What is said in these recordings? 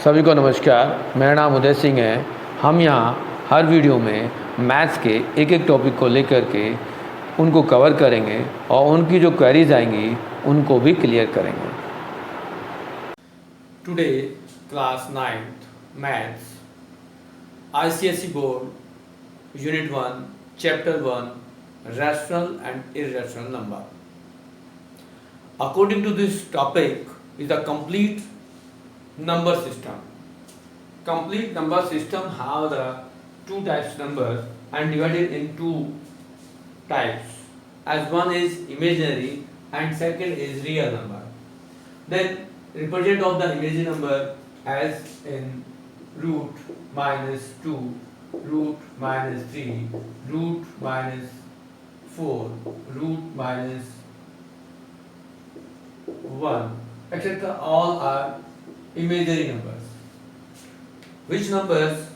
सभी को नमस्कार। मेरा नाम उदय सिंह है। हम यहाँ हर वीडियो में मैथ्स के एक एक टॉपिक को लेकर के उनको कवर करेंगे और उनकी जो क्वेरीज आएंगी उनको भी क्लियर करेंगे। Today class 9th maths ICSE board unit 1 chapter 1 rational and irrational number. According to this topic is the complete number system. Complete number system have the two types numbers and divided in two types, as one is imaginary and second is real number. Then represent of the imaginary number as in root minus 2, root minus 3, root minus 4, root minus 1, etc. All are imaginary numbers. Which numbers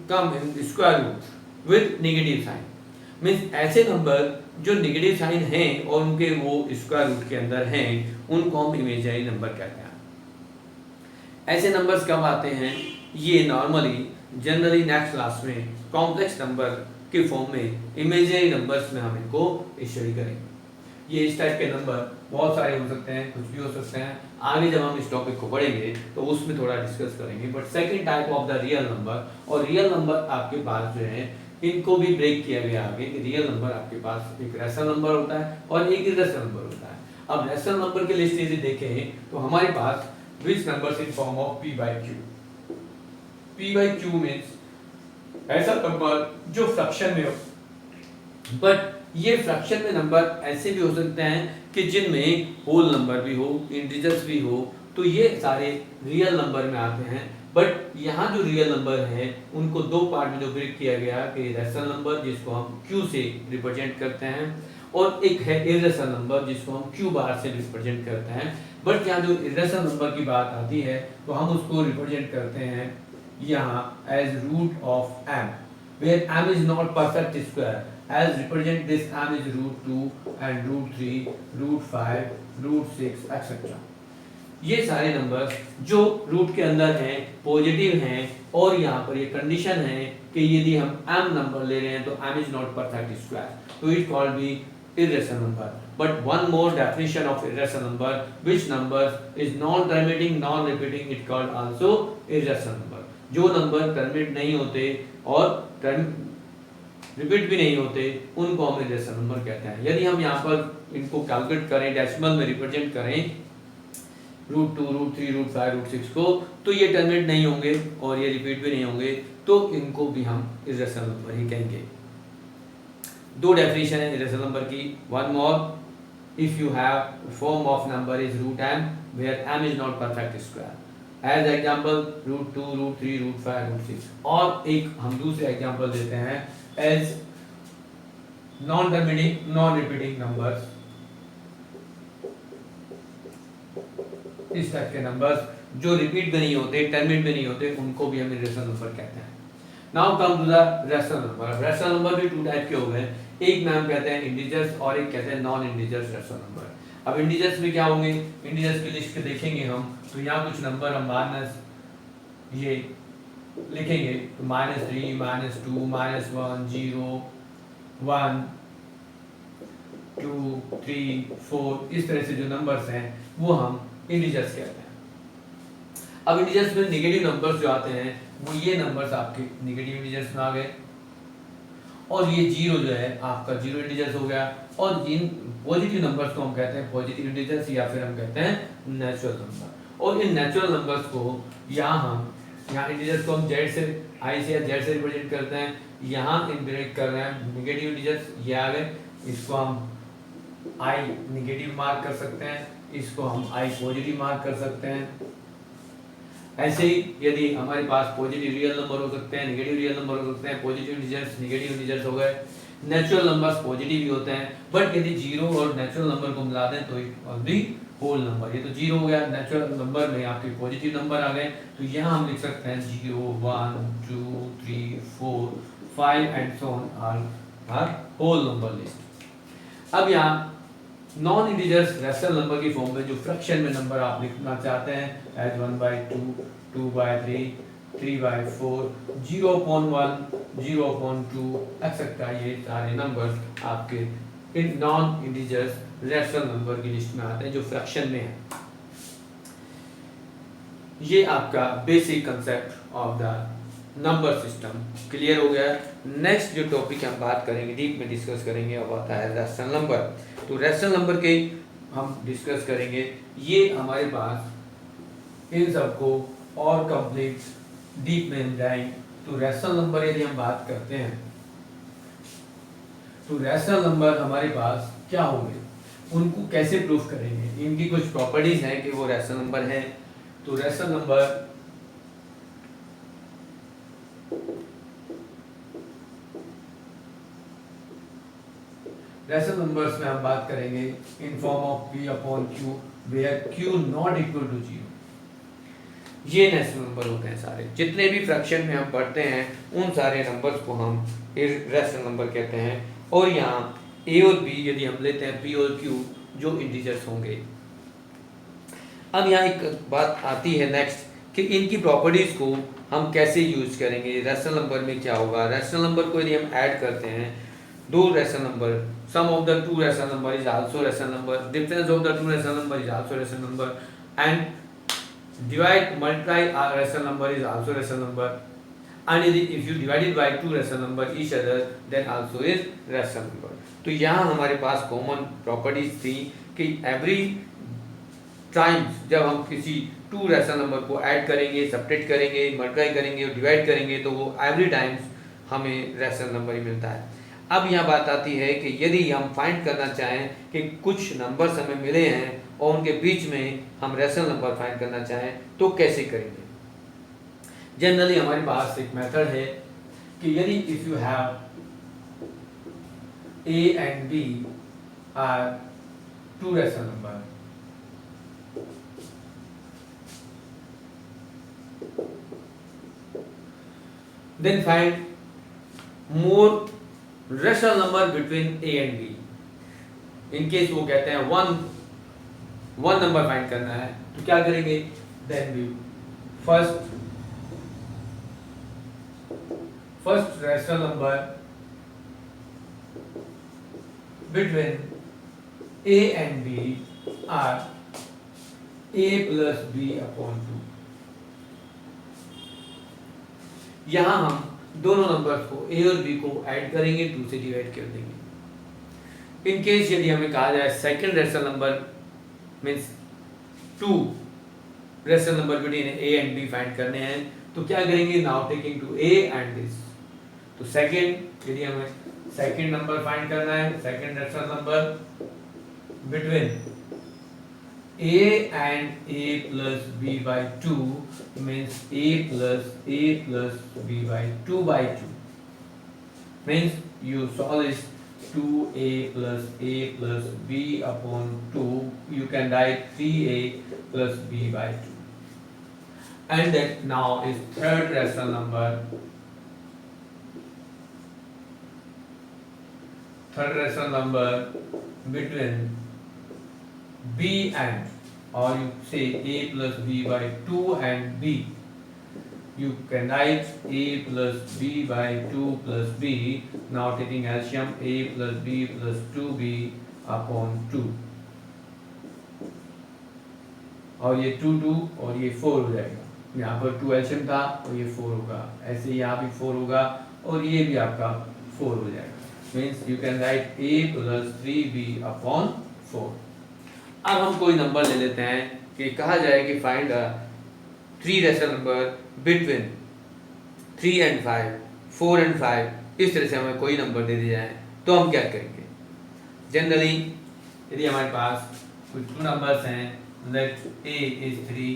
come in square root with negative sign? Means ऐसे number जो negative sign हैं और उनके वो square root के अंदर हैं उनको हम इमेजिनरी नंबर कहते हैं। ऐसे नंबर्स कब आते हैं? ये नॉर्मली जनरली नेक्स्ट क्लास में कॉम्प्लेक्स नंबर के फॉर्म में इमेजिनरी नंबर्स में हम इनको स्टडी करेंगे। ये इस टाइप के नंबर बहुत सारे हो सकते हैं, कुछ भी हो सकते हैं। आगे जब हम इस टॉपिक को पढ़ेंगे तो उसमें थोड़ा डिस्कस करेंगे। But second type of the real number, और रियल नंबर आपके पास जो है इनको भी ब्रेक किया गया आगे। रियल नंबर आपके पास एक रैशनल नंबर होता है और एक इर्रेशनल नंबर होता है। अब रैशनल नंबर के लिस्ट यदि देखें तो हमारे पास which numbers in form of p/q। p/q means ऐसा नंबर जो फ्रैक्शन में हो, बट ये फ्रैक्शन में नंबर ऐसे भी हो सकते हैं कि जिनमें होल नंबर भी हो, इंटीजर्स भी हो, तो ये सारे रियल नंबर में आते हैं। बट यहाँ जो रियल नंबर है उनको दो पार्ट में जो ब्रेक किया गया कि रैशनल नंबर जिसको हम q से रिप्रेजेंट करते हैं और एक है इर्रेशनल नंबर जिसको हम q बार से रिप्रेजेंट करते हैं। बट यहाँ जो इर्रेशनल नंबर की बात आती है तो हम उसको रिप्रेजेंट करते हैं यहाँ as root of m, where m is not perfect square, as represent this m is root 2 and root 3, root 5, root 6 etc. ये सारे नंबर जो रूट के अंदर हैं, पॉजिटिव हैं, और यहाँ पर ये कंडीशन है कि यदि हम m नंबर ले रहे हैं तो m is not perfect square, तो it called be irrational number. But one more definition of irrational number, which number is non-terminating, non-repeating, it called also irrational number. जो नंबर टर्मिनेट नहीं होते और repeat भी नहीं होते उनको हम इर्रेशनल नंबर कहते हैं। यदि हम यहाँ पर इनको कैलकुलेट करें, डेसिमल में रिप्रेजेंट करें रूट 2, रूट 3, रूट 5, रूट 6 को, तो ये टर्मिनेट नहीं होंगे और ये रिपीट भी नहीं होंगे, तो इनको भी हम इर्रेशनल नंबर ही कहेंगे। दो डेफिनेशन है इर्रेशनल नंबर की। One more, if you have form of number is root m where m is not perfect square, as example root 2, root 3, root 5, root 6। और एक हम दूसरे एग्जांपल देते हैं as non terminating, non repeating numbers. इस type के नंबर्स जो रिपीट भी नहीं होते, टर्मिनेट भी नहीं होते, उनको भी हम इर्रेशनल नंबर कहते हैं। Now come to the rational number. Rational number भी टू टाइप के हो गए, एक में हम कहते हैं इंटीजर्स और एक कहते हैं नॉन इंटीजर्स रैशनल नंबर। अब इंटीजर्स में क्या होंगे, इंटीजर्स की लिस्ट पे देखेंगे हम तो यहाँ कुछ नंबर हम माइनस ये लिखेंगे तो -3, -2, -1, 0, 1, 2, 3, 4, इस तरह से जो नंबर्स हैं वो हम इंटीजर्स कहते हैं। अब इंटीजर्स में नेगेटिव नंबर्स जो आते हैं वो ये नंबर्स आपके नेगेटिव इंटीजर्स में आ गए, और ये जीरो जो है आपका जीरो इंटीजर्स हो गया। और इन पॉजिटिव नंबर्स को हम कहते हैं पॉजिटिव इंटीजर्स या फिर हम कहते हैं नेचुरल नंबर। और इन नेचुरल नंबर्स को यहाँ इंटीजर्स को हम जेड से, आई से या जेड से रिप्रेजेंट करते हैं। यहाँ इंटरेक्ट कर रहे हैं नेगेटिव इंटीजर्स, ये आ गए, इसको हम आई नेगेटिव मार्क कर सकते हैं, इसको हम आई पॉजिटिव मार्क कर सकते हैं। ऐसे ही यदि हमारे पास पॉजिटिव रियल नंबर हो सकते हैं, नेगेटिव रियल नंबर हो सकते हैं, पॉजिटिव इंटीजर्स, नेगेटिव इंटीजर्स हो गए। नेचुरल नंबर्स पॉजिटिव भी होते हैं, बट यदि जीरो और नेचुरल नंबर को मिला दें तो ओनली होल नंबर। ये तो जीरो हो गया, नेचुरल नंबर में आपके पॉजिटिव नंबर आ गए, तो यहाँ हम लिख सकते हैं 0, 1, 2, 3, 4, 5 and so on are whole number list. अब यहाँ नॉन इंटीजर्स रैशनल नंबर की फॉर्म में जो फ्रैक्शन में नंबर आप लिखना चाहते हैं एज 1/2, 2/3, 3/4, 0.1, 0.2 एक्सेट्रा, ये सारे नंबर आपके in non integers rational number की लिस्ट में आते हैं जो फ्रैक्शन में है। ये आपका basic concept of the number system clear हो गया। नेक्स्ट जो टॉपिक हम बात करेंगे, डीप में डिस्कस करेंगे, वो आता है रैशनल नंबर। तो रैशनल नंबर के हम डिस्कस करेंगे। ये हमारे पास इन सबको और कंप्लीट डीप में हम जाएंगे। तो रैशनल नंबर यदि हम बात करते हैं तो रैशनल नंबर हमारे पास क्या होंगे, उनको कैसे प्रूफ करेंगे, इनकी कुछ प्रॉपर्टीज हैं कि वो रैशनल नंबर हैं। तो रैशनल नंबर रैशनल नंबर्स में हम बात करेंगे in form of p/q where q not equal to 0। ये रैशनल नंबर होते हैं सारे, जितने भी फ्रैक्शन में हम पढ़ते हैं उन सारे नंबर्स को हम रैशनल नंबर कहते हैं। और यहाँ a और b यदि हम लेते हैं p और q जो इंटीजर्स होंगे। अब यहाँ एक बात आती है नेक्स्ट कि इनकी प्रॉपर्टीज को हम कैसे यूज करेंगे। रैशनल नंबर में क्या होगा, रैशनल नंबर को यदि हम ऐड करते हैं दो rational number, sum of the two rational number is also rational number, difference of the two rational number is also rational number, and divide multiply a rational number is also rational number, and if you divide it by two rational number each other then also is rational number। तो यहाँ हमारे पास common properties थी कि every times जब हम किसी to rational number को add करेंगे, सब्ट्रैक्ट करेंगे, मल्टीप्लाई करेंगे और डिवाइड करेंगे तो वो एवरी टाइम्स हमें रैशनल नंबर ही मिलता है। अब यहाँ बात आती है कि यदि हम फाइंड करना चाहें कि कुछ नंबर्स हमें मिले हैं और उनके बीच में हम रैशनल नंबर फाइंड करना चाहें तो कैसे करेंगे। जनरली हमारे पास एक मेथड है कि यदि if you have a and b are two rational number, then find more rational number between a and b। In case वो कहते हैं वन नंबर फाइंड करना है तो क्या करेंगे, then we first rational number between a and b are a plus b/2। यहां हम दोनों नंबर्स को a और b को ऐड करेंगे, 2 से डिवाइड कर देंगे। इन केस यदि हमें कहा जाए second rational number means two rational number between a and b find करने हैं तो क्या करेंगे, now taking two a and this. तो सेकंड यदि हमें सेकंड नंबर फाइंड करना है, second rational number between a and a plus b/2 means a plus b/2 means you solve this 2a plus b/2, you can write 3a plus b/2, and that now is third rational number between b and, or you say a plus b/2 and b, you can write a plus b/2 plus b, now taking LCM a plus b plus 2b/2, और ये 2 और ये 4 हो जाएगा। यहाँ पर 2 LCM था और ये 4 होगा, ऐसे यहाँ भी 4 होगा और ये भी आपका 4 हो जाएगा। Means you can right a plus 3b/4। अब हम कोई नंबर ले लेते हैं कि कहा जाए कि find a 3 rational number between 3 and 5, 4 and 5, इस तरह से हमें कोई नंबर दे दिया जाए तो हम क्या करेंगे। जनरली यदि हमारे पास कुछ 2 नंबर्स हैं, let a is 3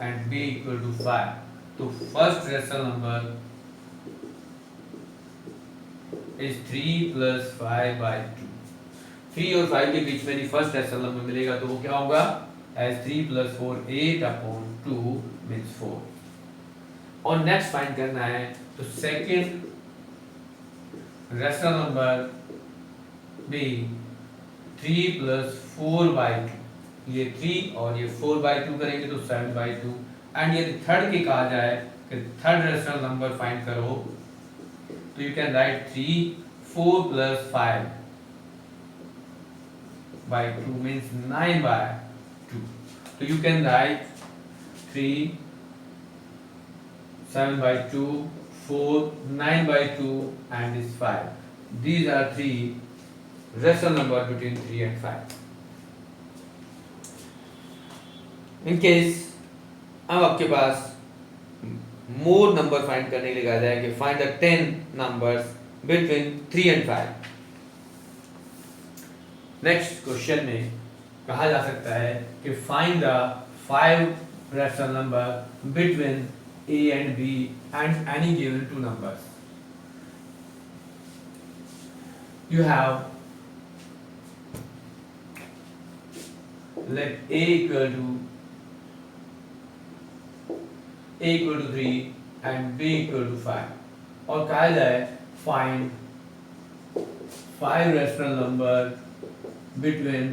and b equal to 5, तो first rational number is 3 plus 5/2। 3 और 5 के बीच में यदि फर्स्ट रैशनल नंबर मिलेगा तो वो क्या होगा, as 3 plus 4 8/2 means 4। और नेक्स्ट फाइंड करना है तो second rational number b 3 plus 4/2, ये 3 और ये 4/2 करेंगे तो 7/2। एंड यदि थर्ड की कहा जाए कि थर्ड रेशनल नंबर फाइंड करो, तो you can write 3, 4 plus 5/2 means 9/2। तो you can write 3, 7/2, 4, 9/2 and is 5. These are three rational numbers between 3 and 5. In case अब आपके पास मोर नंबर फाइंड करने के लिए कहा जाए कि find the 10 numbers between 3 and 5। Next question में कहा जा सकता है कि find the 5 rational number between A and B and any given two numbers. You have let A equal to 3 and B equal to 5 और कहा जाए find 5 rational number between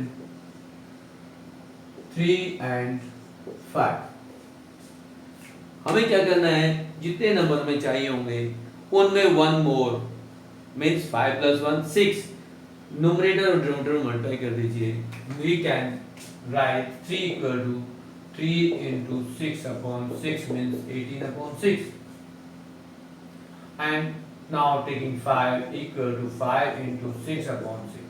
3 and 5। हमें क्या करना है, जितने नंबर में चाहिए होंगे उनमें 1 मोर मीन्स 5 प्लस 1 6, न्यूमरेटर और डिनोमिनेटर मल्टीप्लाई कर दीजिए। We can write 3 equal to 3 into 6/6 means 18/6 and now taking 5 equal to 5 into 6/6।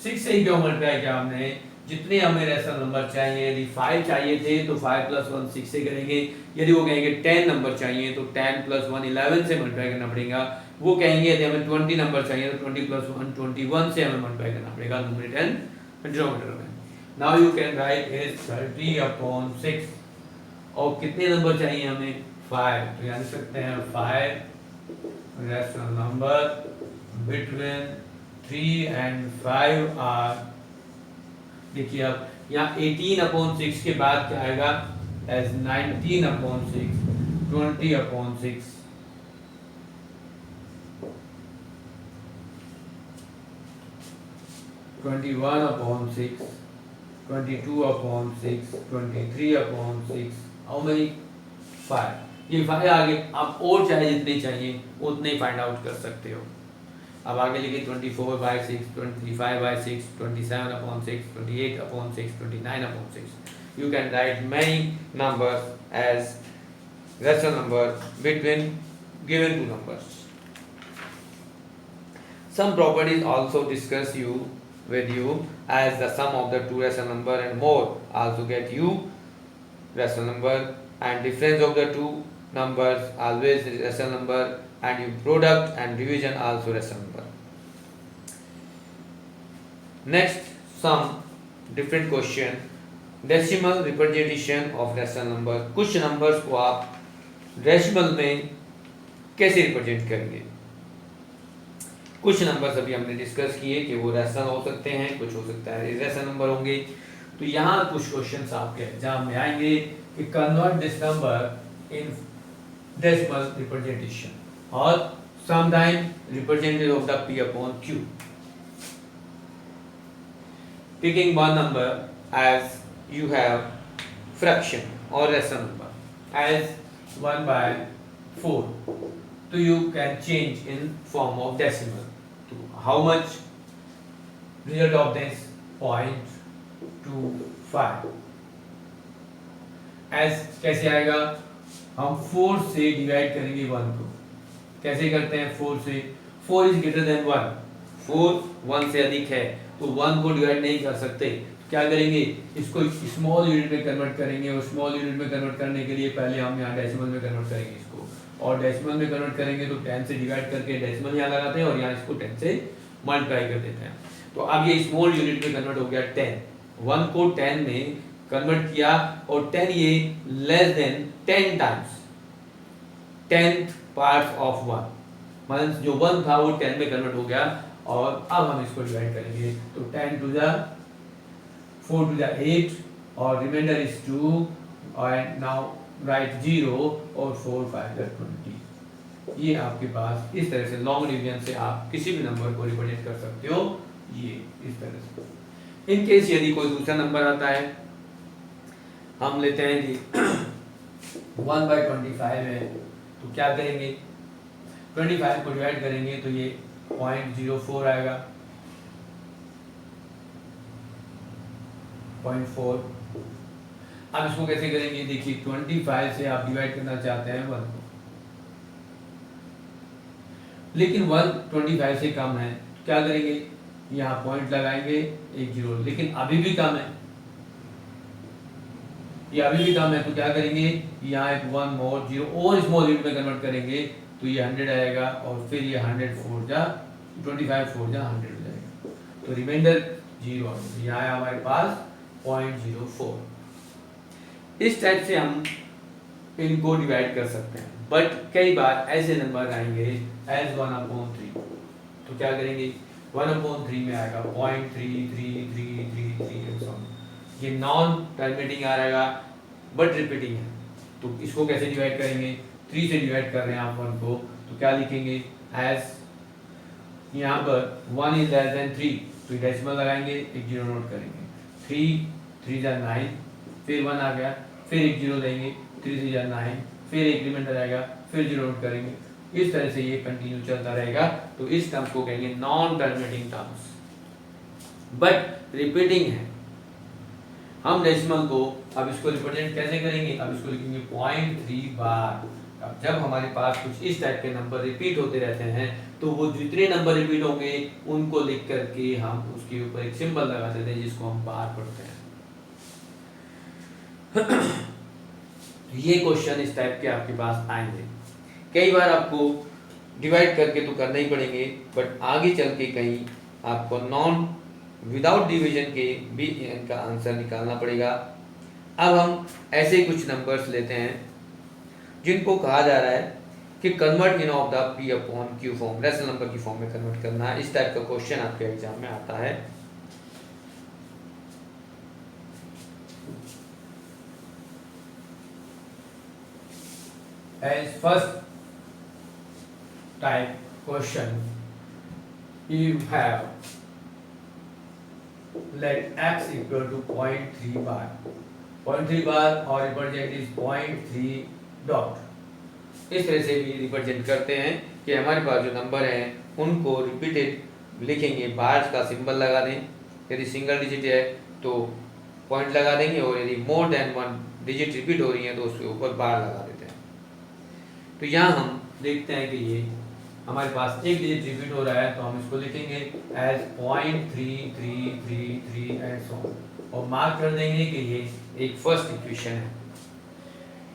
6 से क्यों मल्टीप्लाई किया हमने, जितने हमें रेशनल नंबर चाहिए, यदि 5 चाहिए थे तो 5 प्लस 1 6 से करेंगे, यदि वो कहेंगे 10 नंबर चाहिए तो 10 प्लस 1 11 से मल्टीप्लाई करना पड़ेगा, वो कहेंगे यदि हमें 20 नंबर चाहिए तो 20 प्लस 1 21 से हमें मल्टीप्लाई करना पड़ेगा न्यूमरेटर एंड डिनोमिनेटर में। Now you can right is 30/6 और कितने नंबर चाहिए हमें 5, तो याद सकते हैं 5 rational number between 3 and 5 are, देखिए अब यहाँ 18/6 के बाद क्या आएगा एज 19/6, 20/6, 21/6, 22/6, 23/6, हाउ मेनी 5। ये 5 आगे आप और चाहे जितने चाहिए उतने फाइंड आउट कर सकते हो। अब आगे लिखिए 24/6, 25/6, 27/6, 28/6, 29/6। You can write many numbers as rational number between given two numbers. Some properties also discuss with you as the sum of the two rational number and more also get you rational number, and difference of the two numbers always rational number, and your product and division also rational number. Next, some different question, decimal representation of rational number। कुछ numbers को आप decimal में कैसे represent करेंगे। कुछ numbers अभी हमने discuss किए कि वो रैशनल हो सकते हैं, कुछ हो सकता है इरेशनल नंबर होंगे। तो यहाँ कुछ क्वेश्चंस आपके एग्जाम में आएंगे कि convert this number in decimal representation और sometime representative of the P/Q। Picking one number as you have fraction or rational number as 1/4, so you can change in form of decimal to how much, result of this 0.25 as कैसे आएगा, हम 4 से divide करेंगे 1 को। कैसे करते हैं 4 से, 4 is greater than 1, 4 1 से अधिक है तो 1 को डिवाइड नहीं कर सकते, क्या करेंगे इसको स्मॉल यूनिट में कन्वर्ट करेंगे, और स्मॉल यूनिट में कन्वर्ट करने के लिए पहले हम यहाँ डेसिमल में कन्वर्ट करेंगे इसको, और डेसिमल में कन्वर्ट करेंगे तो 10 से डिवाइड करके डेसिमल यहाँ लगाते हैं और यहाँ इसको 10 से मल्टीप्लाई कर देते हैं। तो अब ये स्मॉल यूनिट में कन्वर्ट हो गया 10, 1 को 10 में कन्वर्ट किया और 10 ये less than 10 times 10th part of 1, मतलब जो 1 था वो 10 में कन्वर्ट हो गया। और अब हम इसको डिवाइड करेंगे तो 10 to the 4 to the 8 और remainder is 2 and now write 0 और 4 5 20। ये आपके पास इस तरह से लॉन्ग डिवीजन से आप किसी भी नंबर को रिप्रेजेंट कर सकते हो ये इस तरह से। इन केस यदि कोई दूसरा नंबर आता है, हम लेते हैं जी 1/25 है, तो क्या करेंगे, 25 को डिवाइड करेंगे तो ये 0.04 आएगा, 0.4। अब इसको कैसे करेंगे, देखिए 25 से आप डिवाइड करना चाहते हैं 1 को, लेकिन 1 25 से कम है, क्या करेंगे, यहाँ पॉइंट लगाएंगे, एक जीरो, लेकिन अभी भी कम है, ये अभी भी कम है, तो क्या करेंगे, यहाँ एक 1 मोर जीरो और स्मॉल यूनिट में कन्वर्ट करेंगे तो ये 100 आएगा, और फिर ये 100 4 जा 25 4 जा 100 हो जाएगा, तो रिमाइंडर 0 यहाँ है हमारे पास 0.04। इस टाइप से हम इनको डिवाइड कर सकते हैं, बट कई बार ऐसे नंबर आएंगे एज 1/3, तो क्या करेंगे, 1/3 में आएगा 0.3333, ये नॉन टर्मिनेटिंग आ रहेगा बट रिपीटिंग है, तो इसको कैसे डिवाइड करेंगे, 3 से डिवाइड कर रहे हैं आप 1 को, तो क्या लिखेंगे, एज यहाँ पर 1 इज लेस देन 3, तो डेसिमल लगाएंगे, एक जीरो नोट करेंगे, 3 3 जा 9, फिर 1 आ गया, फिर एक जीरो देंगे, 3 3 जा 9, फिर एक रिमाइंडर आएगा, फिर जीरो नोट करेंगे, इस तरह से ये कंटिन्यू चलता रहेगा। तो इस टर्म्स को कहेंगे non terminating terms, but repeating है। हम डेसिमल को अब इसको रिप्रेजेंट कैसे करेंगे, अब इसको लिखेंगे 0.3 बार। अब जब हमारे पास कुछ इस टाइप के नंबर रिपीट होते रहते हैं, तो वो जितने नंबर रिपीट होंगे उनको लिख करके हम उसके ऊपर एक सिंबल लगा देते हैं जिसको हम बार पढ़ते हैं। ये क्वेश्चन इस टाइप के आपके पास आएंगे, कई बार आपको डिवाइड करके तो करना ही पड़ेंगे, बट आगे चल के कहीं आपको नॉन विदाउट डिवीजन के भी इनका आंसर निकालना पड़ेगा। अब हम ऐसे कुछ नंबर्स लेते हैं जिनको कहा जा रहा है कि convert in of the P upon Q form, rational number की फॉर्म में कन्वर्ट करना है। इस टाइप का क्वेश्चन आपके एग्जाम में आता है। As first type question, you have let x equal to 0.3 bar, 0.3 bar और represent is 0.3 डॉट। इस तरह से भी रिप्रेजेंट करते हैं कि हमारे पास जो नंबर हैं उनको रिपीटेड लिखेंगे, बार का सिंबल लगा दें, यदि सिंगल डिजिट है तो पॉइंट लगा देंगे, और यदि मोर देन 1 डिजिट रिपीट हो रही है तो उसके ऊपर बार लगा देते हैं। तो यहाँ हम देखते हैं कि ये हमारे पास एक डिजिट रिपीट हो रहा है, तो हम इसको लिखेंगे एज 0.3333 एंड सो ऑन, और मार्क कर देंगे कि ये एक फर्स्ट इक्वेशन है।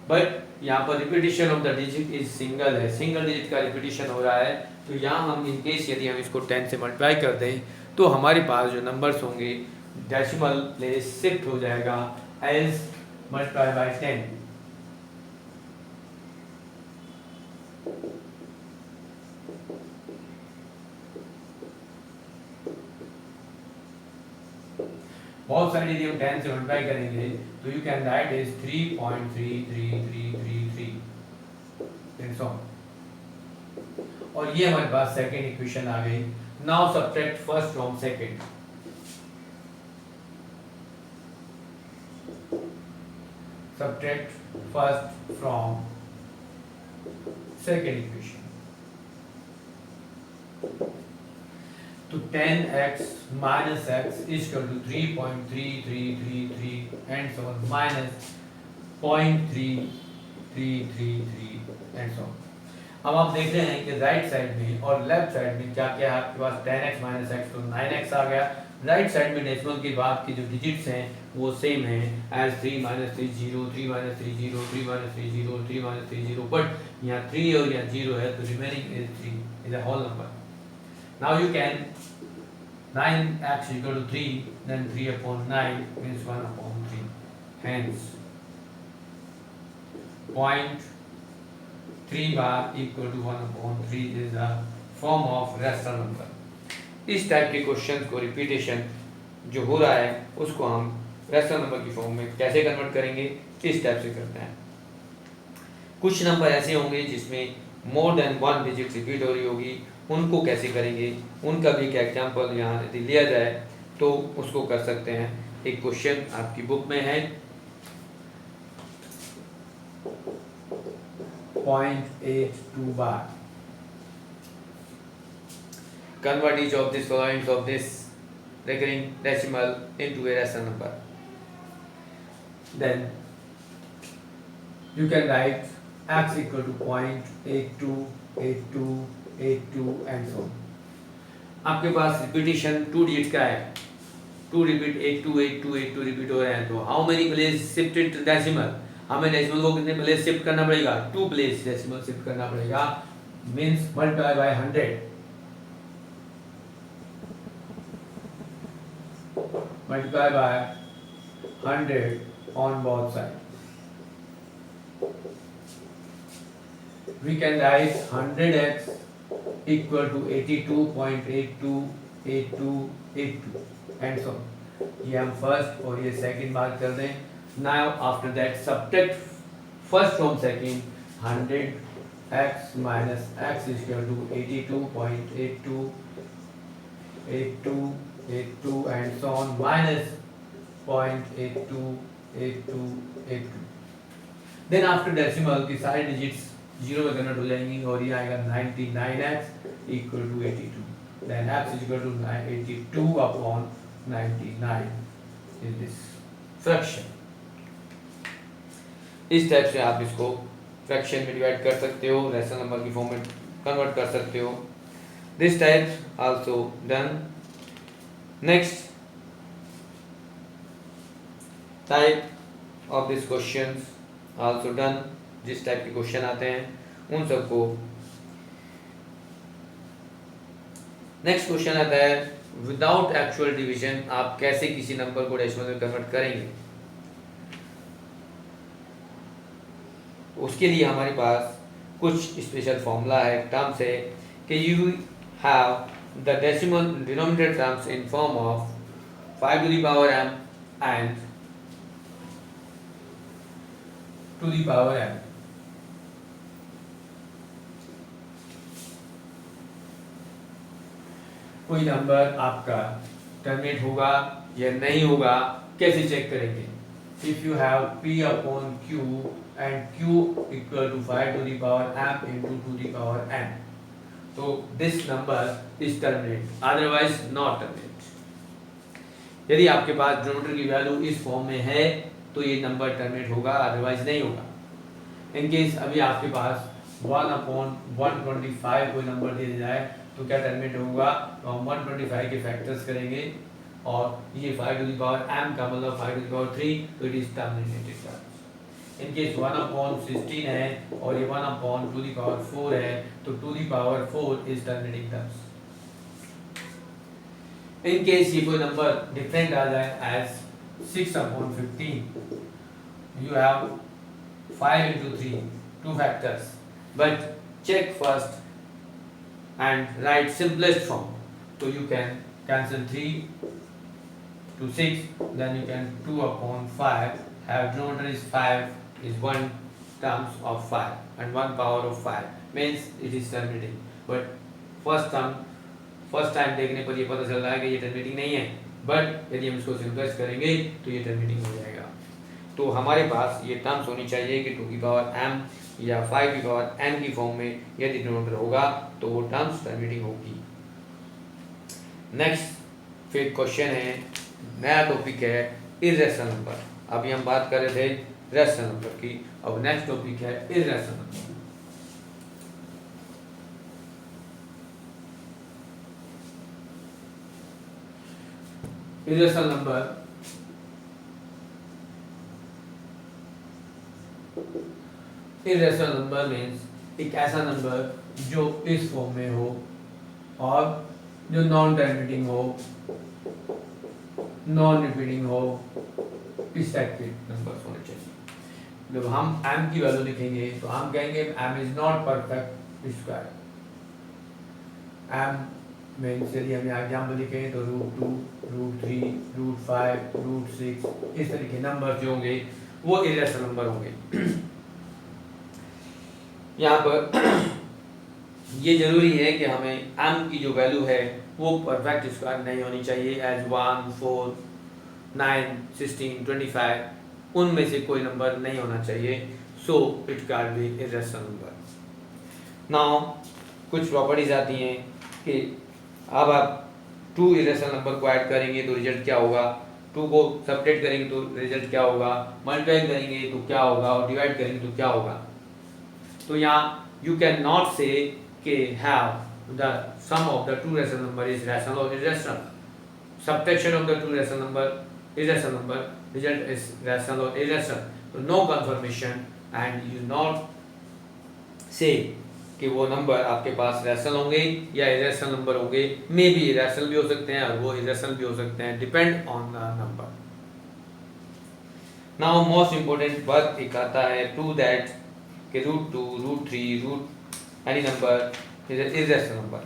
बट यहाँ पर repetition of the digit is single है, सिंगल डिजिट का रिपीटिशन हो रहा है, तो यहाँ हम इन केस यदि हम इसको 10 से मल्टीप्लाई कर दें तो हमारे पास जो नंबर्स होंगे डेसिमल प्लेस शिफ्ट हो जाएगा एज मल्टीप्लाई बाय 10। बहुत सारी यदि हम 10 से मल्टीप्लाई करेंगे तो you can right is 3.33333 and so on, और ये हमारे पास सेकंड इक्वेशन आ गई। Now subtract first from second, subtract first from second equation, तो 10x minus x is equal to 3.3333 and so on minus 0.3333 and so on। अब आप देख रहे हैं कि राइट साइड में और लेफ्ट साइड में क्या क्या है आपके पास, 10x minus x तो 9x आ गया। राइट साइड में डेसिमल के बाद की जो डिजिट्स हैं वो सेम हैं as 3 minus 3 0, 3 minus 3 0, 3 minus 3 0, 3 minus 3 0, but यहाँ 3 और यहाँ 0 है तो remaining is 3 is a whole number. Now you can 9x equal to 3, then 3 upon 9 means 1 upon 3. Hence, 0.3 bar equal to 1 upon 3 is the form of rational number. इस type के question को repetition जो हो रहा है उसको हम रैशनल नंबर की फॉर्म में कैसे कन्वर्ट करेंगे, इस टाइप से करते हैं। कुछ नंबर ऐसे होंगे जिसमें मोर देन 1 डिजिट रिपीट हो रही होगी, उनको कैसे करेंगे, उनका भी एक एग्जाम्पल यहाँ यदि लिया जाए तो उसको कर सकते हैं। एक क्वेश्चन आपकी बुक में है 0.82 बार। Convert each of these following of this recurring decimal into a rational number. Then you can write x equal to 0.82, 82, 82 and so on. आपके पास रिपीटिशन 2 डिजिट का है, 2 रिपीट 82, 82, 82 रिपीट हो रहे हैं, तो how many place shifted to decimal, हमें decimal को कितने प्लेस शिफ्ट करना पड़ेगा, 2 प्लेस डेसिमल शिफ्ट करना पड़ेगा, means multiply by 100, multiply by 100 on both sides. We can write 100x equal to 82.828282 and so on. ये हम फर्स्ट और ये सेकंड बात कर दें. Now after that subtract first from second. 100x minus x is equal to 82.8282 and so on minus 0.828282. Then after decimal की सारी digits zero में कन्वर्ट हो जाएंगी और ये आएगा 99x equal to 82. Then x is equal to 82 upon 99 is this fraction. इस type से आप इसको फ्रैक्शन में डिवाइड कर सकते हो, रैशनल नंबर की फॉर्म में कन्वर्ट कर सकते हो. This type also done. Next type of this questions also done. जिस टाइप के क्वेश्चन आते हैं उन सबको. नेक्स्ट क्वेश्चन आता है विदाउट एक्चुअल डिवीजन आप कैसे किसी नंबर को डेसिमल में कन्वर्ट करेंगे. उसके लिए हमारे पास कुछ स्पेशल फॉर्मूला है, टर्म्स है कि you have the decimal denominator terms in form of 5 to the power m and to the power m. कोई नंबर आपका टर्मिनेट होगा या नहीं होगा कैसे चेक करेंगे. If you have p upon q and q equal to 5 to the power m into 2 to the power n, so this number is terminate, otherwise not terminate. यदि आपके पास डिनोमिनेटर की वैल्यू इस फॉर्म में है तो ये number terminate होगा, otherwise नहीं होगा. इन केस अभी आपके पास 1/125 कोई नंबर दे दिया जाए तो क्या टर्मिनेट होगा, तो हम 125 के फैक्टर्स करेंगे और ये 5 to the power m का मतलब 5 to the power 3, तो it is terminated terms. In case 1/16 है और ये 1/2 to the power 4 है, तो 2 to the power 4 is terminating terms. In case ये कोई नंबर डिफरेंट आ जाए as 6/15, you have 5 into 3, 2 factors, but check first and write simplest form. So you can cancel 3 to 6, then you can 2/5, have denominator is 5 is 1 terms of 5 and 1 power of 5 means it is terminating. But first time देखने पर ये पता चल रहा है कि ये terminating नहीं है, बट यदि हम इसको सिंप्लेक्स करेंगे तो ये टर्मिनेटिंग हो जाएगा. तो हमारे पास ये टर्म्स होनी चाहिए कि 2 की पावर m या 5 की पावर n की फॉर्म में यदि डिनोमिनेटर होगा तो वो टर्म्स टर्मिनेटिंग होगी. नेक्स्ट फिर क्वेश्चन है, नया टॉपिक है इर्रेशनल नंबर. अभी हम बात कर रहे थे रैशनल नंबर की, अब नेक्स्ट टॉपिक है irrational number. Irrational number means एक ऐसा नंबर जो इस फॉर्म में हो और जो नॉन टर्मिनेटिंग हो, नॉन रिपीटिंग हो, इस टाइप के नंबर होने चाहिए. जब हम m की वैल्यू लिखेंगे तो हम कहेंगे m is not perfect square. m means यदि हम यहाँ एग्जाम्पल लिखेंगे तो √2, √3, √5, √6 इस तरीके नंबर जो होंगे वो इर्रेशनल नंबर होंगे. यहाँ पर ये जरूरी है कि हमें m की जो वैल्यू है वो परफेक्ट स्क्वायर नहीं होनी चाहिए, एज 1, 4, 9, 16, 25 उनमें से कोई नंबर नहीं होना चाहिए, so it can be irrational number. Now कुछ प्रॉपर्टीज आती हैं कि अब आप 2 इरेशनल नंबर को ऐड करेंगे तो रिजल्ट क्या होगा, 2 को सब्ट्रैक्ट करेंगे तो रिजल्ट क्या होगा, मल्टीप्लाई करेंगे तो क्या होगा और डिवाइड करेंगे तो क्या होगा। तो यहाँ you cannot say कि have the sum of the two rational number is rational or irrational, subtraction of the two rational number is rational number, result is rational or irrational, so no confirmation and you not say कि वो number आपके पास rational होंगे या irrational number होंगे, may be irrational भी हो सकते हैं और वो इरेशनल भी हो सकते हैं, depend on the number. Now most important work एक आता है प्रूव दैट कि √2, √3, root any number is irrational number.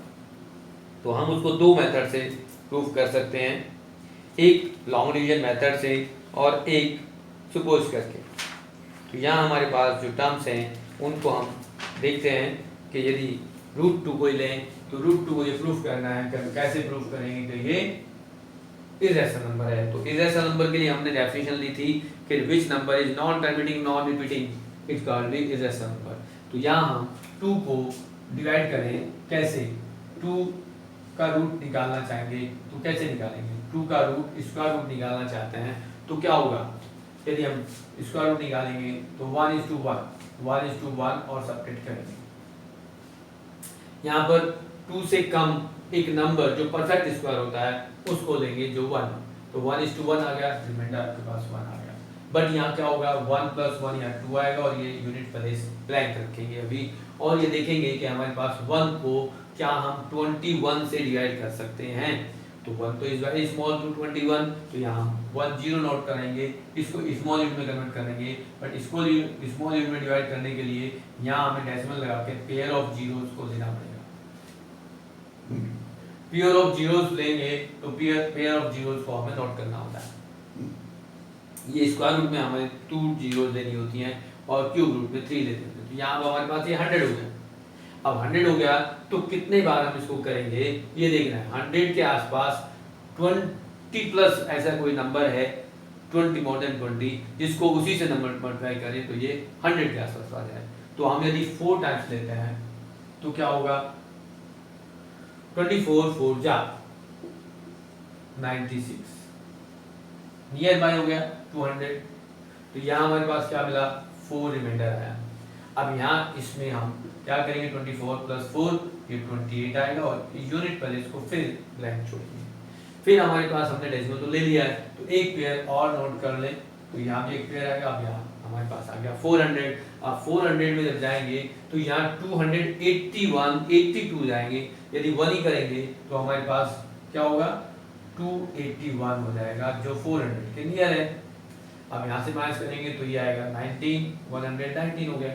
तो हम उसको दो मेथड से प्रूव कर सकते हैं, एक लॉन्ग डिवीजन मेथड से और एक सपोज करके। तो यहाँ हमारे पास जो टर्म्स हैं उनको हम देखते हैं कि यदि √2 को लें तो √2 को ये प्रूफ करना है, कैसे प्रूफ करेंगे, तो ये इरेशनल नंबर है। तो इरेशनल नंबर के लिए हमने डेफिनेशन ली थी कि which number is non terminating non repeating it called be irrational number. तो यहाँ हम 2 को डिवाइड करें, कैसे, 2 का रूट निकालना चाहेंगे तो कैसे निकालेंगे, 2 का रूट स्क्वायर रूट निकालना चाहते हैं तो क्या होगा, यदि हम स्क्वायर रूट निकालेंगे तो 1:1 और सब्ट्रैक्ट करेंगे। यहाँ पर 2 से कम एक नंबर जो परफेक्ट स्क्वायर होता है उसको लेंगे जो 1, तो 1:1 आ गया, रिमाइंडर आपके पास 1 आ गया। बट यहाँ क्या होगा, 1 + 1 यहाँ 2 आएगा और ये यूनिट प्लेस ब्लैंक रखेंगे अभी, और ये देखेंगे कि हमारे पास 1 को क्या हम 21 से डिवाइड कर सकते हैं, तो 1 तो इज वेरी स्मॉल टू 21, तो यहाँ 1 0 नोट करेंगे, इसको स्मॉल यूनिट में कन्वर्ट करेंगे, बट इसको स्मॉल यूनिट में डिवाइड करने के लिए यहाँ हमें डेसिमल लगा के पेयर ऑफ जीरोस को लेना पड़ेगा। पेयर ऑफ जीरोस लेंगे तो पेयर ऑफ जीरोस को हमें नोट करना होता है। ये स्क्वायर रूट में हमें 2 जीरोस लेनी होती हैं और क्यूब रूट में 3 लेते हैं। तो यहाँ पर हमारे पास ये 100 हो गया। अब 100 हो गया तो कितने बार हम इसको करेंगे ये देखना है। 100 के आसपास 20 प्लस ऐसा कोई नंबर है, 20 मोर देन 20, जिसको उसी से नंबर मल्टीप्लाई करें तो ये 100 के आसपास आ जाए। तो हम यदि 4 टाइम्स लेते हैं तो क्या होगा, 24 4 जा 96, नियर बाय हो गया 200। तो यहाँ हमारे पास क्या मिला, 4 रिमाइंडर आया। अब यहाँ इसमें हम क्या करेंगे, 24 + 4 ये 28 आएगा और यूनिट पर इसको फिर ब्लैंक छोड़ेंगे। फिर हमारे पास हमने डेसिमल तो ले लिया है, तो एक पेयर और नोट कर लें, तो यहाँ भी एक पेयर आएगा। अब यहाँ हमारे पास आ गया 400। अब 400 में जब जाएंगे तो यहाँ 281 82 जाएंगे, यदि 1 ही करेंगे तो हमारे पास क्या होगा, 281 हो जाएगा जो 400 के नियर है। अब यहाँ से माइनस करेंगे तो ये आएगा 19, 119 हो गया,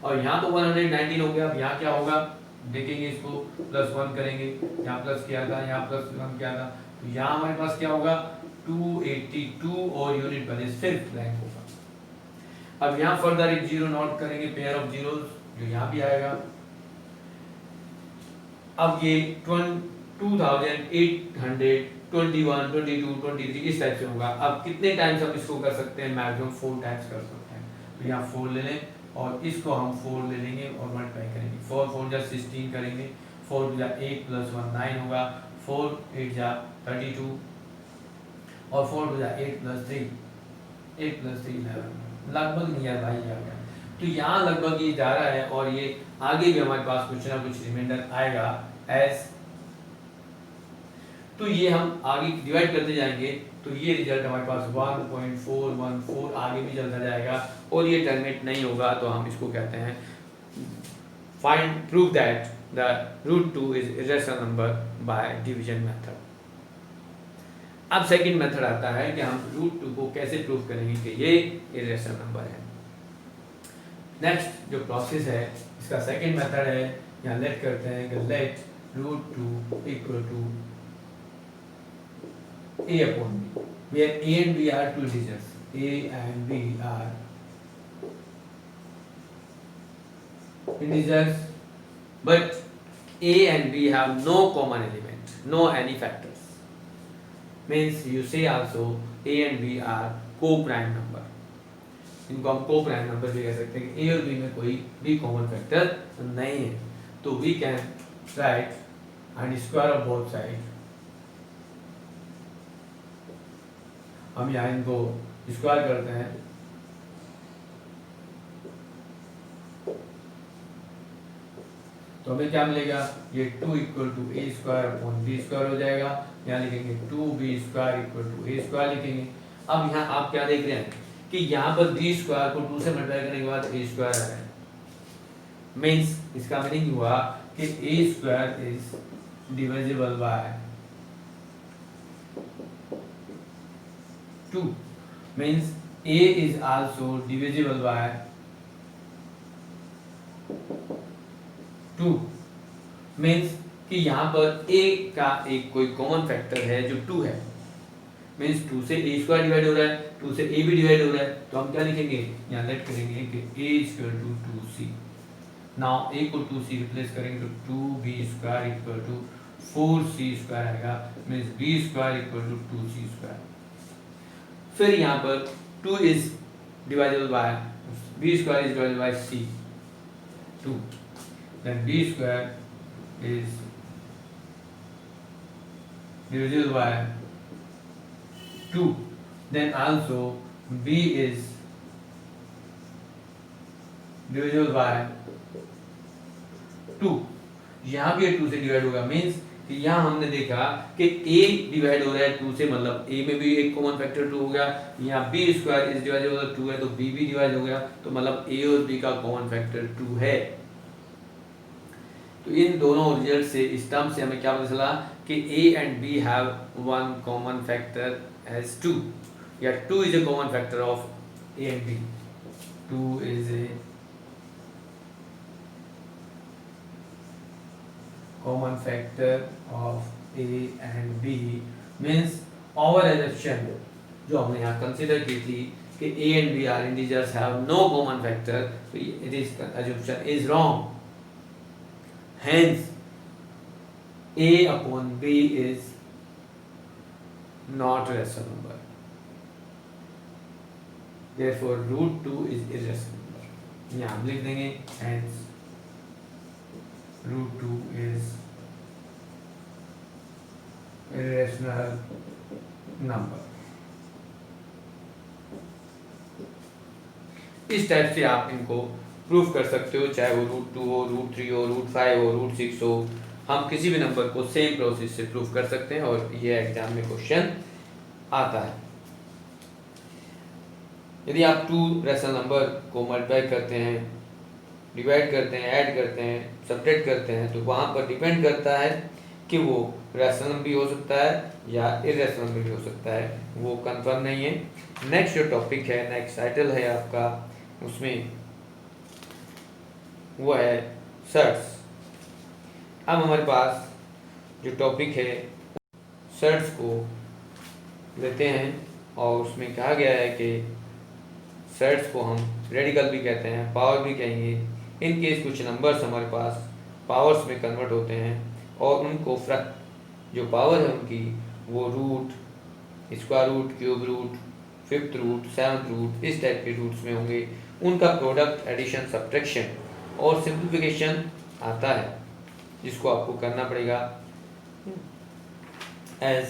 और यहाँ तो 119 हो गया। अब यहाँ क्या होगा देखेंगे, इसको +1 करेंगे, यहाँ प्लस किया था, यहाँ +1 किया था, तो यहाँ हमारे पास क्या होगा 282 और यूनिट प्लेस फिर ब्लैंक होगा। अब यहाँ फर्दर एक जीरो नोट करेंगे, पेयर ऑफ जीरोस जो यहाँ भी आएगा। अब ये 2821, 22, 23 इस टाइप से होगा। अब कितने टाइम्स हम इसको कर सकते हैं, मैक्सिमम 4 टाइम्स कर सकते हैं। तो यहाँ 4 ले लें और इसको हम 4 ले लेंगे और मल्टीप्लाई करेंगे। 4 4 जा 16 करेंगे, 4 जा 8 + 1 9 होगा, 4 8 जा 32 और 4 जा 8 + 3 11, लगभग नियर भाई आ गया। तो यहाँ लगभग ये जा रहा है और ये आगे भी हमारे पास कुछ ना कुछ रिमाइंडर आएगा एज, तो ये हम आगे डिवाइड करते जाएंगे तो ये रिजल्ट हमारे पास 1.414 आगे भी चलता जाएगा और ये टर्मिनेट नहीं होगा। तो हम इसको कहते हैं find prove that the √2 is irrational number by division method. अब सेकंड मेथड आता है कि हम √2 को कैसे प्रूव करेंगे कि ये इरेशनल नंबर है। नेक्स्ट जो प्रोसेस है इसका सेकंड मेथड है, यहाँ लेट करते हैं कि let √2 equal to a/b, where a and b are two integers, a and b are integers, but A and B have no common element, no any factors. Means you say also A and B are co-prime number. इनको हम co-prime number भी कह सकते हैं कि A और B में कोई भी common factor नहीं है. तो we can write and square of both sides. हम यहाँ इनको स्क्वायर करते हैं तो हमें क्या मिलेगा, ये 2 equal to a square upon b square हो जाएगा. यहाँ लिखेंगे 2b square equal to a square लिखेंगे. अब यहाँ आप क्या देख रहे हैं कि यहाँ पर बी स्क्वायर को 2 से मल्टीप्लाई करने के बाद ए स्क्वायर आ रहा है. मीन्स इसका मीनिंग हुआ कि a square is divisible by 2. Means a is also divisible by 2. Means कि यहाँ पर a का एक कोई कॉमन फैक्टर है जो 2 है. मीन्स 2 से a स्क्वायर डिवाइड हो रहा है, 2 से a भी डिवाइड हो रहा है. तो हम क्या लिखेंगे, यहाँ लेट करेंगे कि a equal to 2c. Now a को 2c रिप्लेस करेंगे तो 2b square equal to 4c square आएगा. Means b square equal to 2c square. फिर यहाँ पर 2 is divisible by b square is divided by c 2. Then b square is divisible by 2. Then also b is divisible by 2. यहाँ भी 2 से divide होगा. Means कि यहाँ हमने देखा कि a डिवाइड हो रहा है 2 से, मतलब a में भी एक कॉमन फैक्टर 2 हो गया. यहाँ b square is divisible by 2 है तो b भी डिवाइड हो गया. तो मतलब a और b का कॉमन फैक्टर 2 है. तो इन दोनों रिजल्ट से, इस टर्म से हमें क्या पता चला कि a and b have one common factor as 2, या 2 is a common factor of a and b. 2 is a common factor of A and B. means our assumption जो हमने यहाँ कंसीडर की थी कि A and B are integers have no common factor, so it is assumption is wrong. Hence A upon B is not rational number. Therefore root 2 is irrational number. यहाँ हम लिख देंगे hence root 2 is irrational number. इस type से आप इनको proof कर सकते हो, चाहे वो रूट 2 हो, रूट 3 हो, रूट 5 हो, रूट 6 हो. हम किसी भी नंबर को सेम प्रोसेस से प्रूफ कर सकते हैं और ये एग्जाम में क्वेश्चन आता है. यदि आप 2 रैशनल नंबर को मल्टीप्लाई करते हैं, डिवाइड करते हैं, ऐड करते हैं, सब्ट्रैक्ट करते हैं, तो वहाँ पर डिपेंड करता है कि वो रैशनल भी हो सकता है या इरेशनल भी हो सकता है, वो कंफर्म नहीं है. नेक्स्ट जो टॉपिक है, नेक्स्ट टाइटल है आपका, उसमें वो है सर्ट्स. अब हमारे पास जो टॉपिक है सर्ट्स को लेते हैं और उसमें कहा गया है कि सर्ट्स को हम रेडिकल भी कहते हैं, पावर भी कहेंगे. इन केस कुछ नंबर्स हमारे पास पावर्स में कन्वर्ट होते हैं और उनको जो पावर है उनकी वो root, square root, cube root, fifth root, seventh root, इस टाइप के रूट्स में होंगे. उनका प्रोडक्ट, एडिशन, सब्ट्रैक्शन और सिंप्लीफिकेशन आता है, जिसको आपको करना पड़ेगा as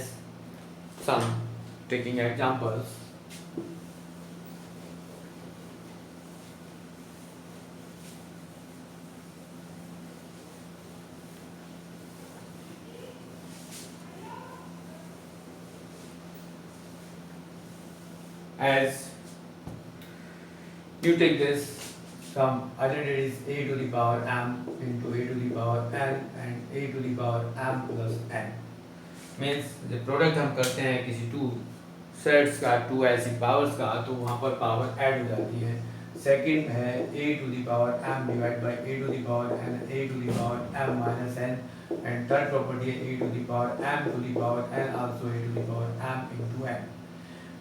some taking examples. As you take this, some identities a to the power m into a to the power n and a to the power m plus n. Means the product हम करते हैं किसी 2 sets का, 2 ऐसी powers का, तो वहाँ पर पावर ऐड हो जाती है. सेकंड है a to the power m divided by a to the power n, a to the power m minus n, and third property है a to the power m to the power n also a to the power m into n.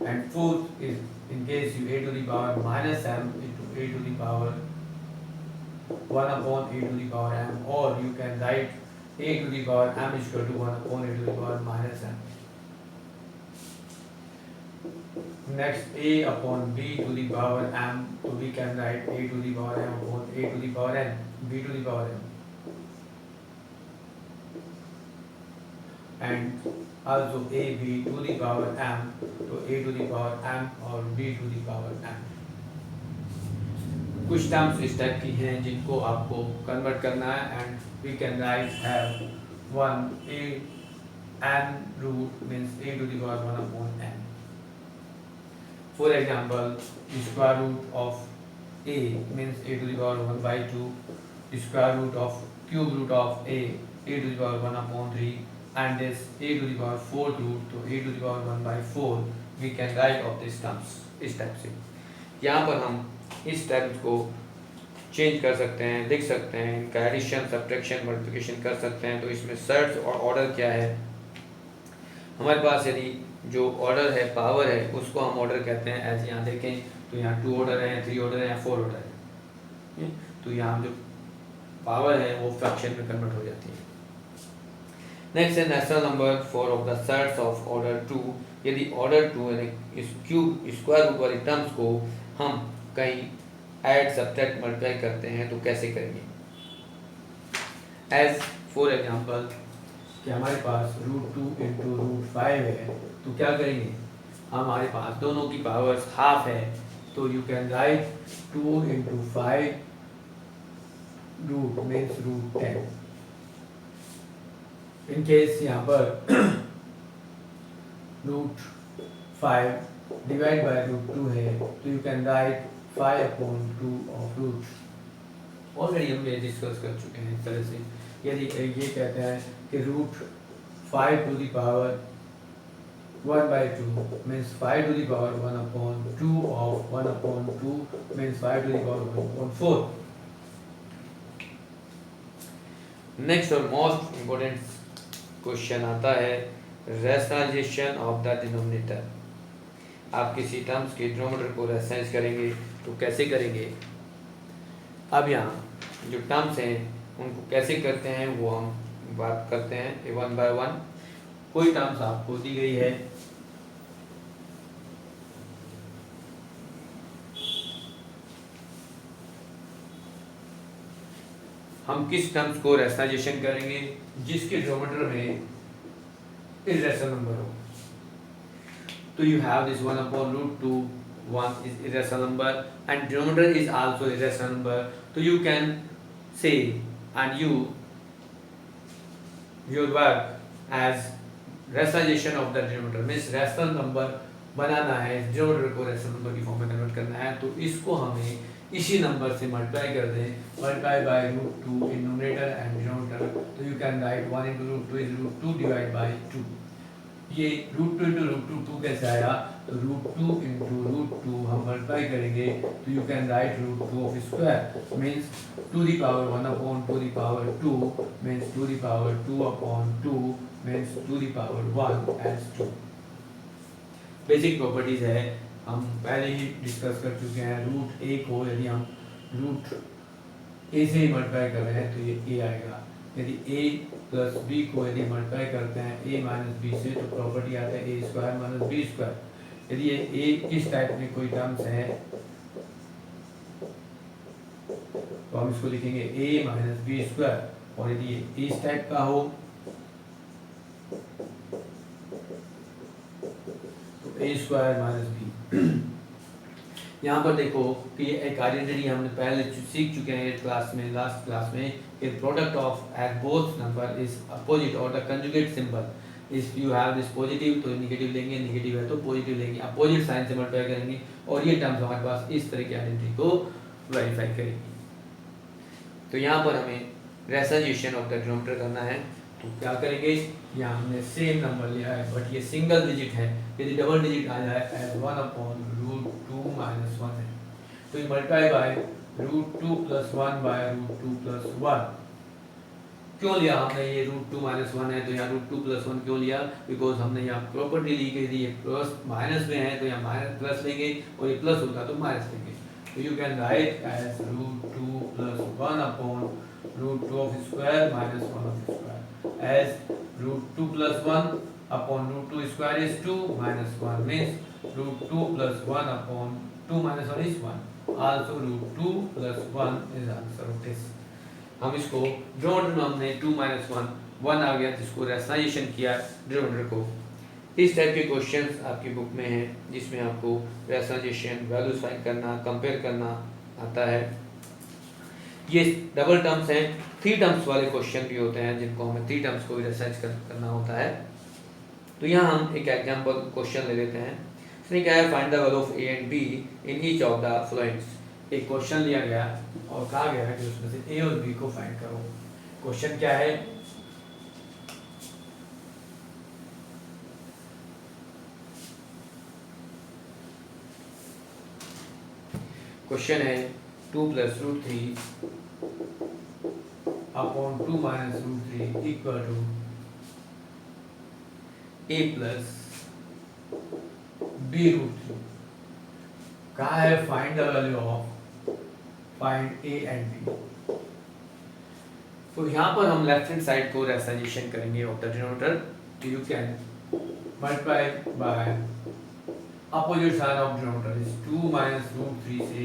And fourth is in case you a to the power minus m into a to the power 1 upon a to the power m, or you can write a to the power m is equal to 1 upon a to the power minus m. Next, a upon b to the power m, so we can write a to the power m upon a to the power n, b to the power m. And also ab to the power m, तो a to the power m और b to the power m. कुछ terms इस type की हैं जिनको आपको convert करना है and we can write have 1 a n root means a to the power 1 upon n. For example, the square root of a means a to the power 1 by 2, the square root of cube root of a to the power 1 upon 3, and this a to the power 4th root, तो a to the power 1 by 4 we can write of these terms इस type से. यहाँ पर हम इस terms को change कर सकते हैं, लिख सकते हैं, इनका एडिशन सब्ट्रैक्शन मल्टीप्लिकेशन कर सकते हैं. तो इसमें सर्च और ऑर्डर क्या है, हमारे पास यदि जो ऑर्डर है पावर है उसको हम ऑर्डर कहते हैं. एज यहाँ देखें तो यहाँ 2 ऑर्डर है, 3 ऑर्डर है या 4 ऑर्डर है. तो यहाँ जो पावर है वो फ्रैक्शन में कन्वर्ट हो जाती है. नेक्स्ट है natural number for of the sets of order 2. यदि ऑर्डर 2 यानी इस क्यूब स्क्वायर रूट वाली टर्म्स को हम कहीं ऐड सब्ट्रैक्ट मल्टीप्लाई करते हैं तो कैसे करेंगे. एज फॉर एग्जांपल कि हमारे पास √2 इंटू √5 है, तो क्या करेंगे, हमारे पास दोनों की पावर्स हाफ है, तो you can write 2 into 5 root means √10. In case यहाँ पर √5 डिवाइड बाय √2 है, तो you can write 5 upon 2 of root. Already हम ये डिस्कस कर चुके हैं इस तरह से. यदि ये कहते हैं कि √5 to the power 1 by 2 means 5 to the power 1 upon 2 of 1 upon 2 means 5 to the power 1 upon 4. Next और मोस्ट इम्पोर्टेंट क्वेश्चन आता है रैशनलाइजेशन ऑफ द डिनोमिनेटर. आप किसी टर्म्स के डिनोमिनेटर को रैशनलाइज करेंगे तो कैसे करेंगे. अब यहाँ जो टर्म्स हैं उनको कैसे करते हैं वो हम बात करते हैं 1 by 1. कोई टर्म्स आपको दी गई है, हम किस टर्म्स को रैशनलाइजेशन करेंगे जिसके डिनोमिनेटर में इर्रेशनल नंबर हो. So you have this 1 upon √2, 1 is irrational number and denominator is also irrational number. So you can say and your work as rationalization of the denominator means rational number बनाना है, denominator को rational number की form में convert करना है. तो इसको हमें इसी नंबर से मल्टीप्लाई कर दें, multiply by √2 in numerator and denominator. तो you can write 1 into √2 is √2 divided by 2. ये √2 into √2 कैसे आया, तो √2 into √2 हम मल्टीप्लाई करेंगे तो you can write √2 of square means to the power 1 upon to the power 2 means to the power 2 upon 2 means to the power 1 as 2. Basic properties है, हम पहले ही डिस्कस कर चुके हैं. √a को यदि हम √a से ही मल्टीप्लाई कर रहे हैं तो ये a आएगा. यदि a प्लस b को यदि मल्टीप्लाई करते हैं a माइनस b से तो प्रॉपर्टी आता है a square minus b square. यदि ये a इस टाइप में कोई टर्म्स है तो हम इसको लिखेंगे a माइनस b स्क्वायर. और यदि ये इस टाइप का हो तो a स्क्वायर माइनस b. यहाँ पर देखो कि ये एक आइडेंटिटी हमने पहले सीख चुके हैं क्लास में, लास्ट क्लास में. कि product of at both number is opposite और the conjugate symbol. If you have this positive तो नेगेटिव लेंगे, नेगेटिव है तो पॉजिटिव लेंगे, अपोजिट साइन से मल्टीप्लाई करेंगे और ये टर्म्स हमारे पास इस तरह की आइडेंटिटी को वेरीफाई करेंगे. तो यहाँ पर हमें रैशनलाइजेशन ऑफ द डिनोमिनेटर करना है. तो क्या करेंगे, यहाँ हमने सेम नंबर लिया है बट ये सिंगल डिजिट है. यदि डबल डिजिट आ जाए एज 1 अपॉन √2 माइनस 1 है तो ये multiply by √2 plus 1 by √2 plus 1. क्यों लिया हमने ये √2 माइनस 1 है तो यहाँ √2 प्लस 1 क्यों लिया, बिकॉज हमने यहाँ प्रॉपर्टी ली गई थी ये प्लस माइनस में है तो यहाँ माइनस प्लस लेंगे और ये प्लस होता तो माइनस लेंगे. you can write as root 2 plus 1 upon root 2 of square minus 1 of square, as root 2 plus 1 upon root 2 square is 2 minus 1 means root 2 plus 1 upon 2 minus 1 is 1. Also root 2 plus 1 is answer of this. हम इसको denominator में हमने 2 minus 1 1 आ गया, जिसको rationalisation किया denominator को। इस type के क्वेश्चंस आपकी बुक में हैं जिसमें आपको रैशनलाइजेशन, वैल्यूज फाइंड करना, कंपेयर करना आता है। ये डबल टर्म्स हैं। 3 टर्म्स वाले क्वेश्चन भी होते हैं जिनको हमें 3 टर्म्स को भी रिसर्च करना होता है। तो यहाँ हम एक एग्जांपल क्वेश्चन ले लेते हैं। इसने क्या है, find the value of a and b in each of the followings. एक क्वेश्चन लिया गया और कहा गया है कि उसमें से ए और बी को फाइंड करो। क्वेश्चन क्या है, क्वेश्चन है 2 plus root 3 upon 2 minus root 3 equal to a plus b root 3। कहा है find the value of, find a and b। तो यहाँ पर हम लेफ्ट हैंड साइड को रैशनलाइजेशन करेंगे ऑफ द डिनोमिनेटर। तो you can multiply by opposite side of denominator is 2 minus root 3 से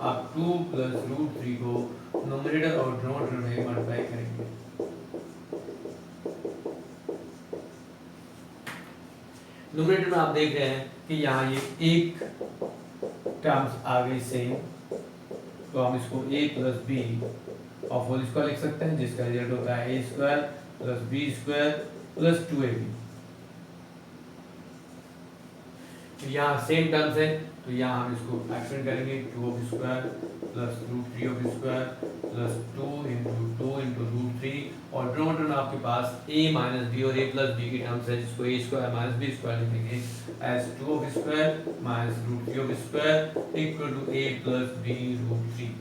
आप 2 plus root 3 को न्यूमरेटर और डिनोमिनेटर में मल्टीप्लाई करेंगे। न्यूमरेटर में आप देख रहे हैं कि यहाँ ये एक टर्म्स आ गई सेम, तो हम इसको a plus b और होल स्क्वायर लिख सकते हैं, जिसका रिजल्ट होता है a square plus b square plus 2ab। यहाँ सेम टर्म्स है, तो यहाँ हम इसको एक्सपेंड करेंगे 2 of square plus root 3 of square plus 2 into root 3 और डिनोमिनेटर में आपके पास a माइनस b और a प्लस b की टर्म्स है, जिसको a square minus b square लिखेंगे as 2 of square minus root 3 of square equal to a plus b root 3।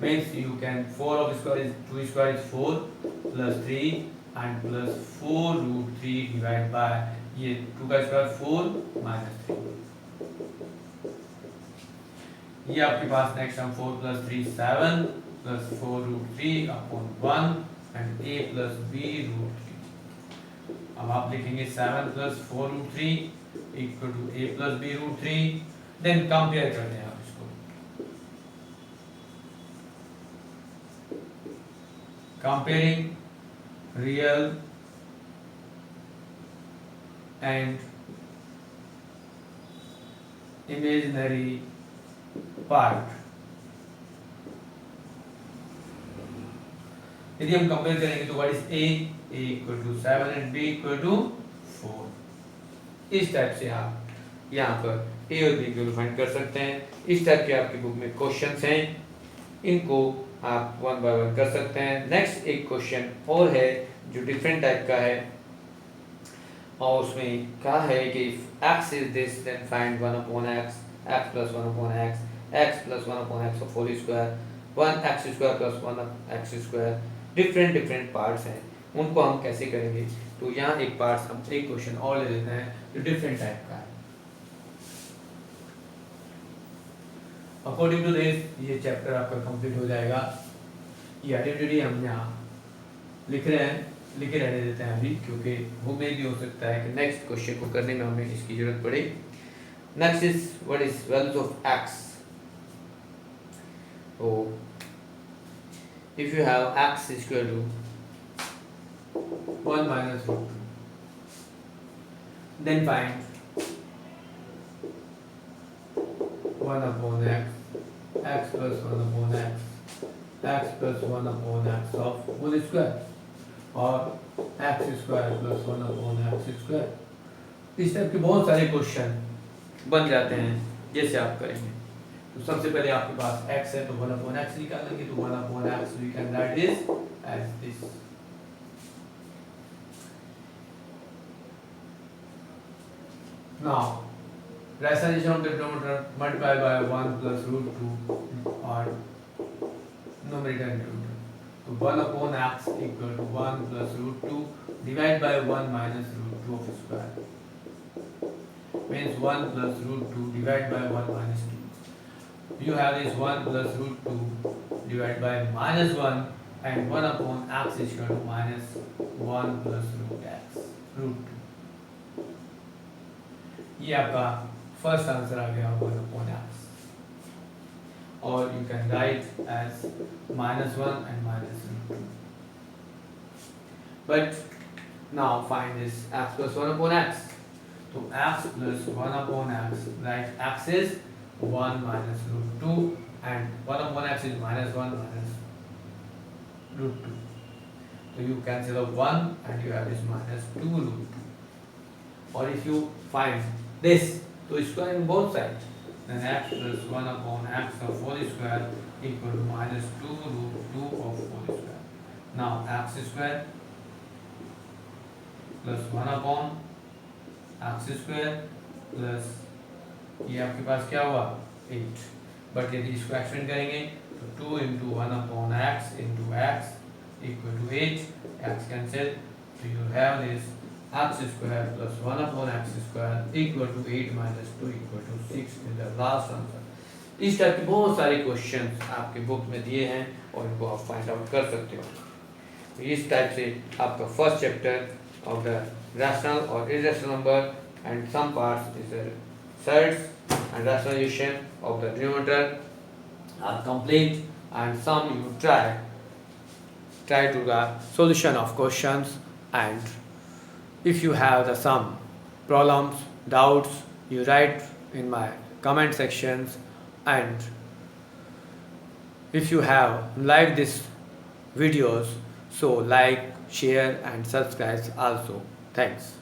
Means you can 4 of square is 2 square is 4 plus 3 and plus 4 root 3 divide by ये 2 का square 4 minus 3। ये आपके पास next हम 4 plus 3 7 plus 4 root 3 upon 1 and a plus b root 3। अब आप लिखेंगे 7 plus 4 root 3 equal to a plus b root 3। Then compare करते हैं आप इसको, comparing real and imaginary part. यदि हम कंपेयर करेंगे तो what is a equal to 7 and b equal to 4। इस टाइप से आप यहाँ पर a और b की वैल्यू फाइंड कर सकते हैं। इस टाइप के आपकी बुक में क्वेश्चंस हैं, इनको आप वन बाय वन कर सकते हैं। नेक्स्ट एक क्वेश्चन और है जो डिफरेंट टाइप का है और उसमें कहा है कि x is this then find 1 upon x, x plus 1 upon x, x plus 1 upon x of whole square, 1x square plus 1x square। Different parts हैं, उनको हम कैसे करेंगे। तो यहाँ एक पार्ट्स हम एक क्वेश्चन और ले लेते हैं जो डिफरेंट टाइप का है। अकॉर्डिंग टू दिस ये चैप्टर आपका कंप्लीट हो जाएगा। ये आइडेंटिटी हम यहाँ लिखे रहने देते हैं अभी, क्योंकि वो में भी हो सकता है कि नेक्स्ट क्वेश्चन को करने में हमें इसकी जरूरत पड़े। Next is what is values of x। तो if you have x is equal to 1 minus root 2, then find 1 upon x, x plus 1 upon x, x plus 1 upon x of whole square और x square plus 1 upon x square. इस type के बहुत सारे question बन जाते हैं जैसे आप करेंगे। तो सबसे पहले आपके पास x है तो 1 अपॉन x निकालेंगे, तो 1 upon x we can write this as this. Now rationalization of the denominator multiply by 1 plus root 2 और न्यूमरेटर एंड डिनोमिनेटर। तो 1 upon x equal to 1 plus root 2 divided by 1 minus root 2 of square means 1 plus root 2 divided by 1 minus 2। you have this 1 plus root 2 divided by minus 1 and 1 upon x is equal to minus 1 plus root x root 2. ये आपका first answer आ गया 1 upon x, और you can write as minus 1 and minus root 2. But now find this x plus 1 upon x. So x plus 1 upon x, right? X is 1 minus root 2 and 1 upon x is minus 1 minus root 2. So you cancel out 1 and you have this minus 2 root 2. Or if you find this, so square in both sides, then x plus 1 upon x of whole square equal to minus 2 root 2 of whole square. Now x square plus 1 upon x square plus ये आपके पास क्या हुआ 8, but यदि इसको expand करेंगे तो 2 into 1 upon x into x equal to 8, x cancel, तो you have this x square plus 1 upon x square equal to 8 minus 2 equal to 6 is the last answer. इस टाइप के बहुत सारे क्वेश्चंस आपके बुक में दिए हैं और इनको आप फाइंड आउट कर सकते हो। इस टाइप से आपका first chapter of the rational और irrational number and some parts is the surds and rationalization of the denominator are complete, and some you try to the solution of questions, and if you have the some problems, doubts, you write in my comment sections, and if you have liked this videos, so like, share and subscribe also. Thanks.